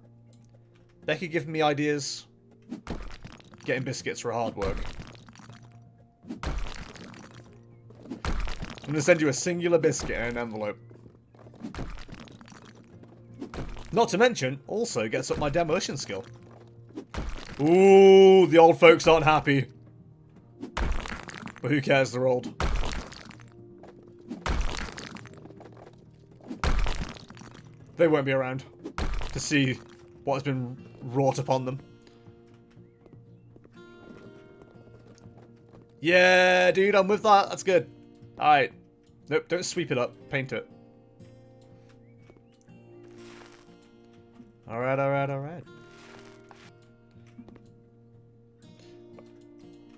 Becky giving me ideas. Getting biscuits for hard work. I'm going to send you a singular biscuit in an envelope. Not to mention, also gets up my demolition skill. Ooh, the old folks aren't happy. But who cares, they're old. They won't be around to see what has been wrought upon them. Yeah, dude, I'm with that. That's good. Alright. Nope, don't sweep it up. Paint it. Alright, alright, alright.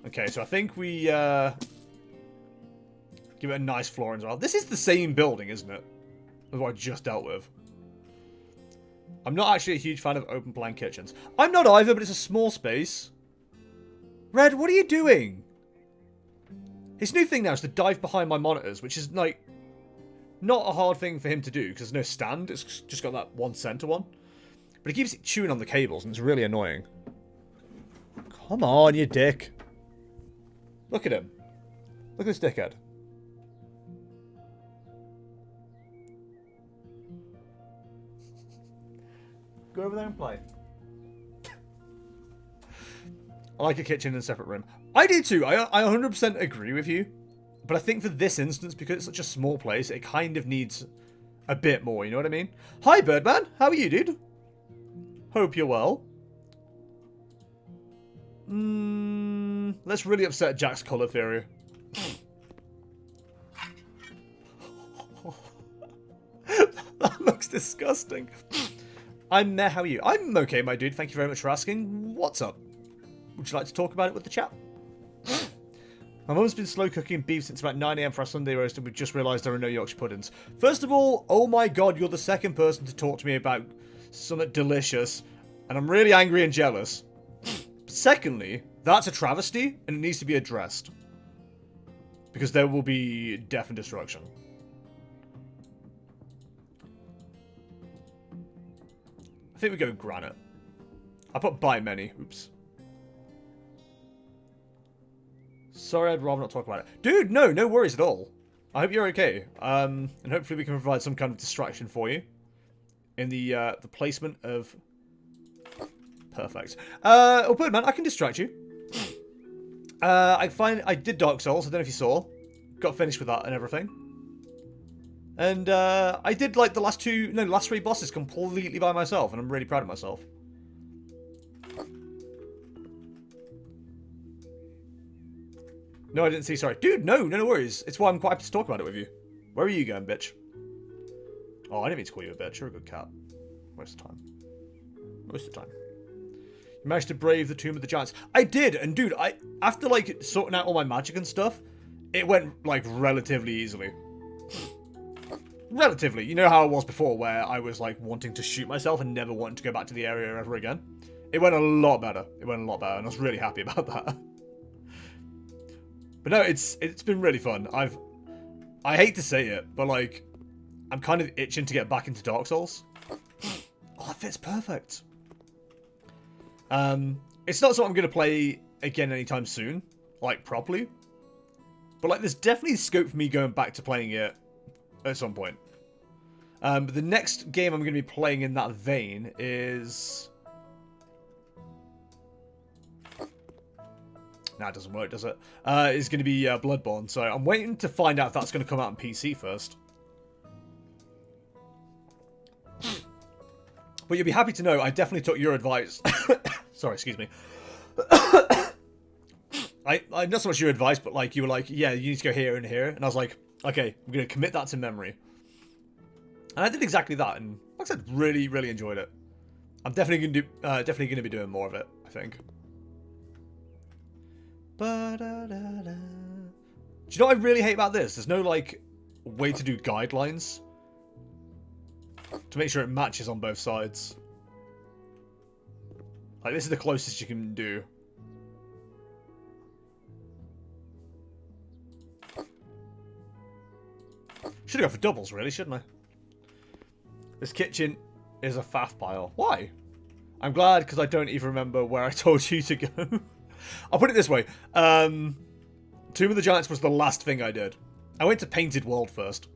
Okay, so I think we give it a nice flooring as well. This is the same building, isn't it? That's what I just dealt with. I'm not actually a huge fan of open plan kitchens. I'm not either, but it's a small space. Red, what are you doing? His new thing now is to dive behind my monitors, which is, like, not a hard thing for him to do, because there's no stand. It's just got that one center one. But he keeps chewing on the cables, and it's really annoying. Come on, you dick. Look at him. Look at this dickhead. Go over there and play. I like a kitchen in a separate room. I do too. I 100% agree with you. But I think for this instance, because it's such a small place, it kind of needs a bit more, you know what I mean? Hi, Birdman. How are you, dude? Hope you're well. Let's really upset Jack's colour theory. That looks disgusting. I'm there, how are you? I'm okay, my dude. Thank you very much for asking. What's up? Would you like to talk about it with the chat? My mum's been slow cooking beef since about 9 AM for our Sunday roast, and we've just realised there are no Yorkshire puddings. First of all, oh my god, you're the second person to talk to me about something delicious, and I'm really angry and jealous. Secondly, that's a travesty, and it needs to be addressed. Because there will be death and destruction. I think we go granite. I put by many. Oops. Sorry, I'd rather not talk about it. Dude, no worries at all. I hope you're okay. And hopefully we can provide some kind of distraction for you. In the placement of... Perfect. Oh, Birdman, I can distract you. I did Dark Souls, I don't know if you saw. Got finished with that and everything. And I did like the last three bosses completely by myself, and I'm really proud of myself. No, I didn't see, sorry. Dude, no worries. It's why I'm quite happy to talk about it with you. Where are you going, bitch? Oh, I didn't mean to call you a bitch. You're a good cat. Most of the time. Most of the time. You managed to brave the Tomb of the Giants. I did, and dude, after, like, sorting out all my magic and stuff, it went, like, relatively easily. Relatively. You know how it was before, where I was, like, wanting to shoot myself and never wanting to go back to the area ever again? It went a lot better. It went a lot better, and I was really happy about that. But no, it's been really fun. I hate to say it, but like, I'm kind of itching to get back into Dark Souls. Oh, that fits perfect. It's not something I'm going to play again anytime soon, like properly. But like, there's definitely scope for me going back to playing it at some point. But the next game I'm going to be playing in that vein is... Nah, it doesn't work, does it? It's going to be Bloodborne, so I'm waiting to find out if that's going to come out on PC first. But you'll be happy to know I definitely took your advice. Sorry, excuse me. I not so much your advice, but like you were like, yeah, you need to go here and here, and I was like, okay, I'm going to commit that to memory. And I did exactly that, and like I said, really, really enjoyed it. I'm definitely going to be doing more of it, I think. Do you know what I really hate about this? There's no, like, way to do guidelines to make sure it matches on both sides. Like, this is the closest you can do. Should have gone for doubles, really, shouldn't I? This kitchen is a faff pile. Why? I'm glad, because I don't even remember where I told you to go. I'll put it this way. Tomb of the Giants was the last thing I did. I went to Painted World first.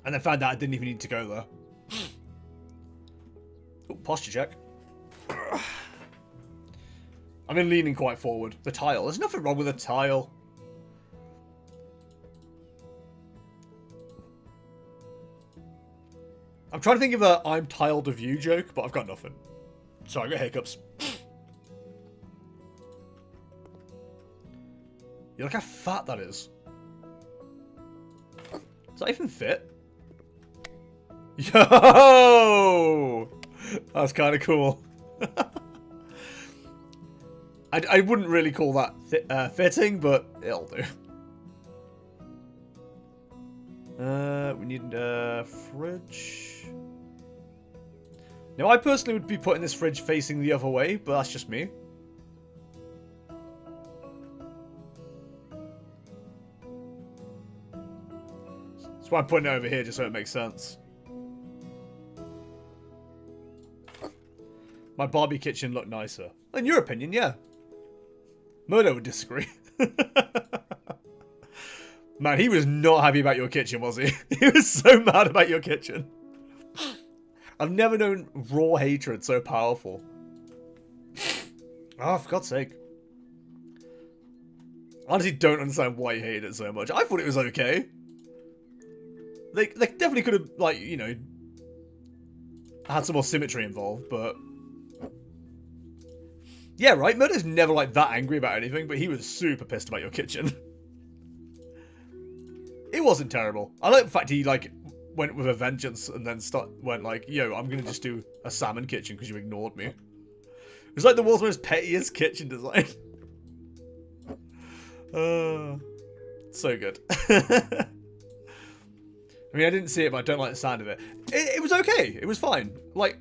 And then found out I didn't even need to go there. Ooh, posture check. I've been leaning quite forward. The tile. There's nothing wrong with the tile. I'm trying to think of a I'm tiled of you joke, but I've got nothing. Sorry, I got hiccups. You look how fat that is. Does that even fit? Yo! That's kind of cool. I wouldn't really call that fitting, but it'll do. We need a fridge. Now, I personally would be putting this fridge facing the other way, but that's just me. That's why I'm putting it over here, just so it makes sense. My Barbie kitchen looked nicer. In your opinion, yeah. Murdo would disagree. Man, he was not happy about your kitchen, was he? He was so mad about your kitchen. I've never known raw hatred so powerful. Oh, for God's sake. I honestly don't understand why you hated it so much. I thought it was okay. They definitely could have, like, you know, had some more symmetry involved, but... Yeah, right? Murdo's never, like, that angry about anything, but he was super pissed about your kitchen. It wasn't terrible. I like the fact he, like, went with a vengeance and then went like, yo, I'm gonna just do a salmon kitchen because you ignored me. It was like the world's most pettiest kitchen design. So good. I mean, I didn't see it, but I don't like the sound of it. It was okay. It was fine. Like,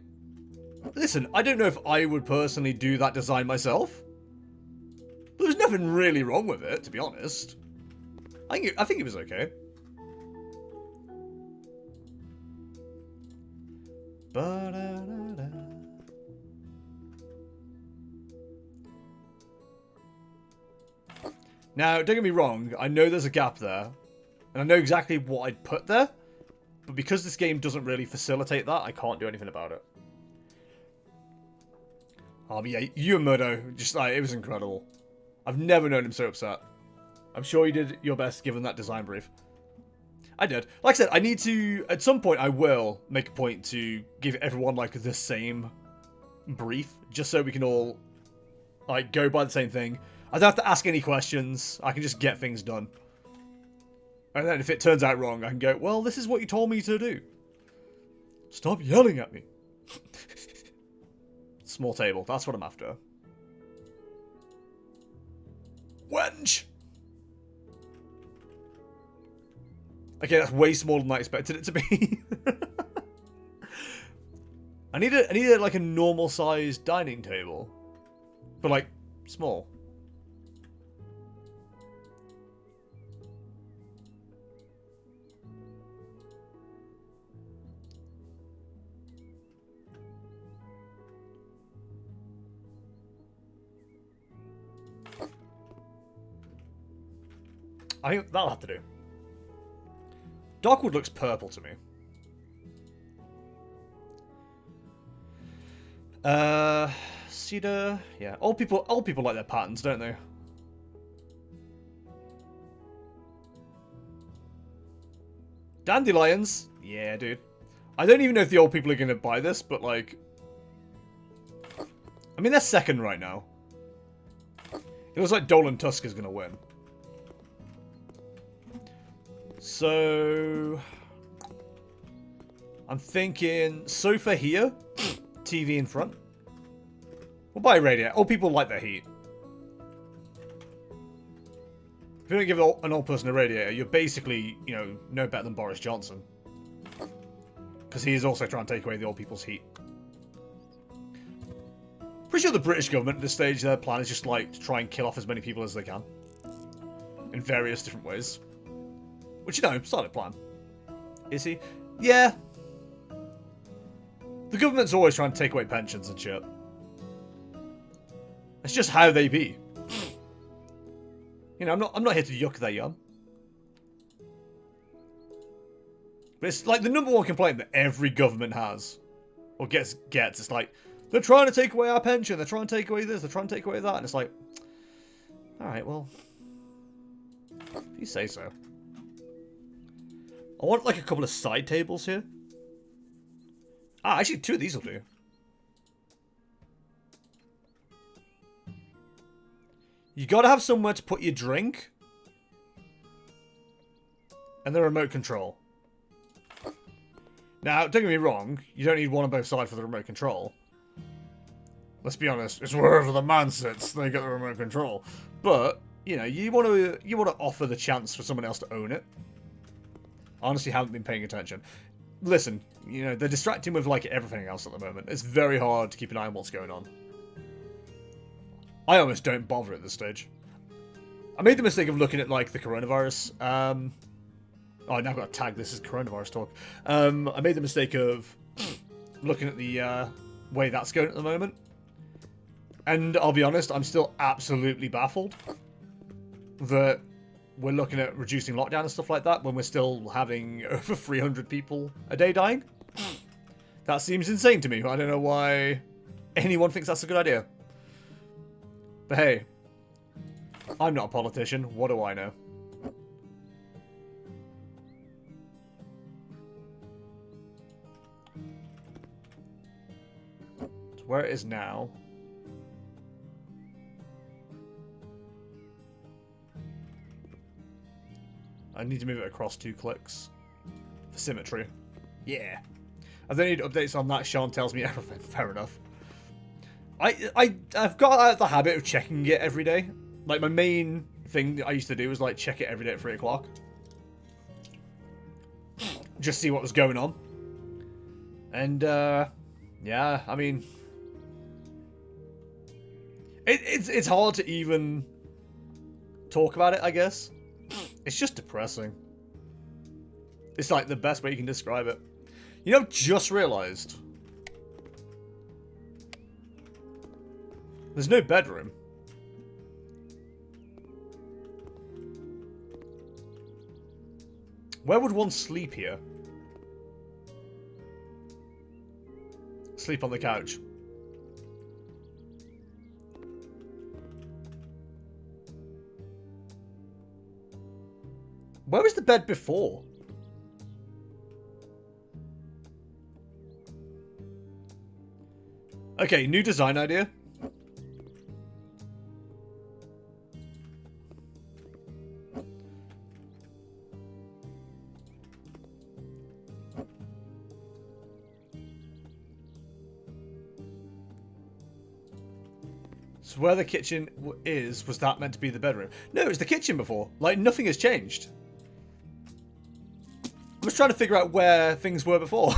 listen, I don't know if I would personally do that design myself. But there's nothing really wrong with it, to be honest. I think it was okay. Now, don't get me wrong, I know there's a gap there, and I know exactly what I'd put there, but because this game doesn't really facilitate that, I can't do anything about it. But yeah, you and Murdo, just like, it was incredible. I've never known him so upset. I'm sure you did your best given that design brief. I did. Like I said, I need to... At some point, I will make a point to give everyone, like, the same brief. Just so we can all, like, go by the same thing. I don't have to ask any questions. I can just get things done. And then if it turns out wrong, I can go, well, this is what you told me to do. Stop yelling at me. Small table. That's what I'm after. Wench! Okay, that's way smaller than I expected it to be. I need a like a normal sized dining table. But like small. I think that'll have to do. Darkwood looks purple to me. Cedar, yeah. Old people like their patterns, don't they? Dandelions, yeah, dude. I don't even know if the old people are gonna buy this, but like, I mean, they're second right now. It looks like Dolan Tusk is gonna win. So, I'm thinking sofa here, TV in front. We'll buy a radiator. Old people like their heat. If you don't give an old person a radiator, you're basically, you know, no better than Boris Johnson. Because he is also trying to take away the old people's heat. Pretty sure the British government at this stage, their plan is just like to try and kill off as many people as they can. In various different ways. Which, you know, solid plan. Is he? Yeah. The government's always trying to take away pensions and shit. It's just how they be. You know, I'm not here to yuck their yum. But it's like the number one complaint that every government has. Or gets. It's like, they're trying to take away our pension, they're trying to take away this, they're trying to take away that. And it's like, alright, well, if you say so. I want like a couple of side tables here. Ah, actually 2 of these will do. You gotta have somewhere to put your drink. And the remote control. Now, don't get me wrong, you don't need one on both sides for the remote control. Let's be honest, it's wherever the man sits, they get the remote control. But, you know, you want to offer the chance for someone else to own it. I honestly haven't been paying attention. Listen, you know, they're distracting with like everything else at the moment. It's very hard to keep an eye on what's going on. I almost don't bother at this stage. I made the mistake of looking at like the coronavirus. Oh, now I've got to tag this as coronavirus talk. I made the mistake of looking at the way that's going at the moment. And I'll be honest, I'm still absolutely baffled that we're looking at reducing lockdown and stuff like that when we're still having over 300 people a day dying. That seems insane to me. I don't know why anyone thinks that's a good idea. But hey, I'm not a politician. What do I know? So where it is now... I need to move it across 2 clicks. For symmetry. Yeah. I don't need updates on that. Sean tells me everything. Fair enough. I've got the habit of checking it every day. Like, my main thing that I used to do was, like, check it every day at 3 o'clock. Just see what was going on. And, yeah, I mean... It's hard to even talk about it, I guess. It's just depressing. It's like the best way you can describe it. You know, just realised. There's no bedroom. Where would one sleep here? Sleep on the couch. Where was the bed before? Okay, new design idea. So where the kitchen is, was that meant to be the bedroom? No, it was the kitchen before. Like, nothing has changed. I was trying to figure out where things were before.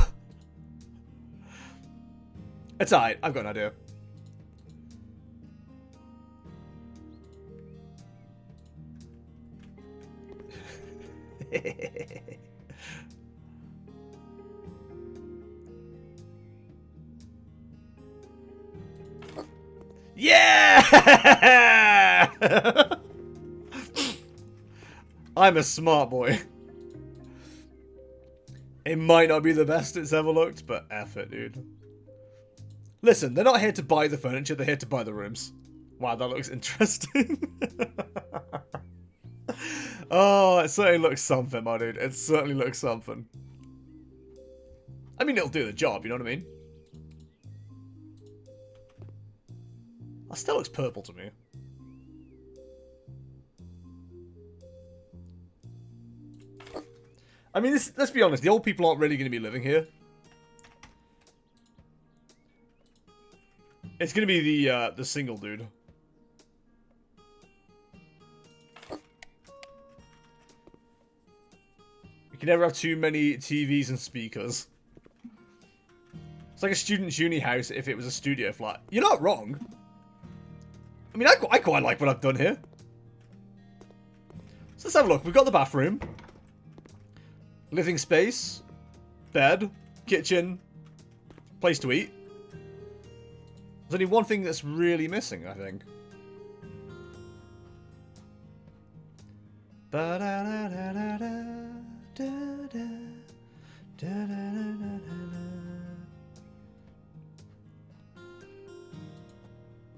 It's alright, I've got an idea. Yeah! I'm a smart boy. It might not be the best it's ever looked, but F it, dude. Listen, they're not here to buy the furniture, they're here to buy the rooms. Wow, that looks interesting. Oh, it certainly looks something, my dude. It certainly looks something. I mean, it'll do the job, you know what I mean? That still looks purple to me. I mean, let's be honest, the old people aren't really going to be living here. It's going to be the single dude. You can never have too many TVs and speakers. It's like a student's uni house if it was a studio flat. You're not wrong. I mean, I quite like what I've done here. So let's have a look. We've got the bathroom. Living space. Bed. Kitchen. Place to eat. There's only one thing that's really missing, I think.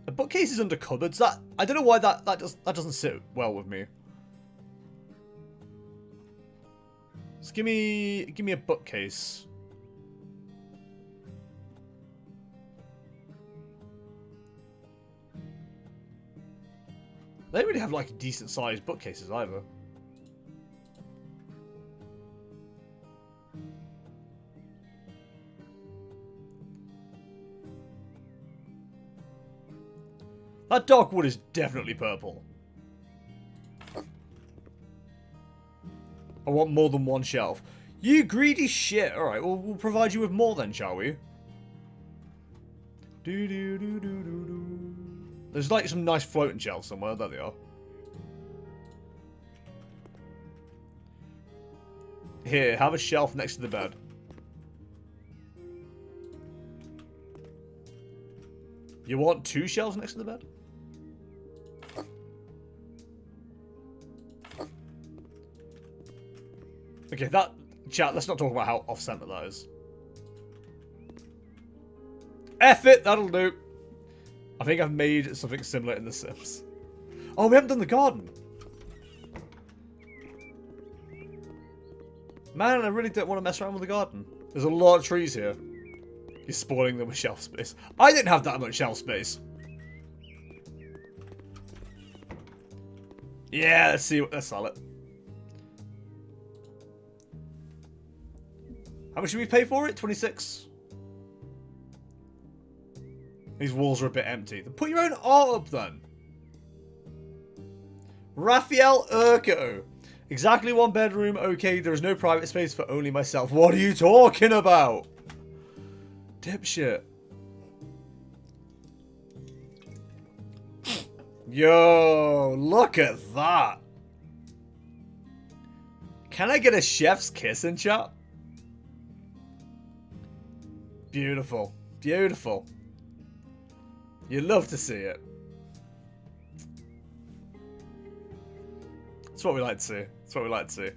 A bookcase is under cupboards. That I don't know why that doesn't sit well with me. Just give me a bookcase. They don't really have like decent sized bookcases either. That dark wood is definitely purple. I want more than one shelf. You greedy shit. Alright, well, we'll provide you with more then, shall we? There's like some nice floating shelves somewhere. There they are. Here, have a shelf next to the bed. You want 2 shelves next to the bed? Okay, chat, let's not talk about how off-center that is. F it, that'll do. I think I've made something similar in The Sims. Oh, we haven't done the garden. Man, I really don't want to mess around with the garden. There's a lot of trees here. You're spoiling them with shelf space. I didn't have that much shelf space. Yeah, let's sell it. How much did we pay for it? 26. These walls are a bit empty. Then put your own art up then. Raphael Urco. Exactly 1 bedroom. Okay, there is no private space for only myself. What are you talking about? Dipshit. Yo, look at that. Can I get a chef's kiss in chat? Beautiful. Beautiful. You love to see it. That's what we like to see. That's what we like to see.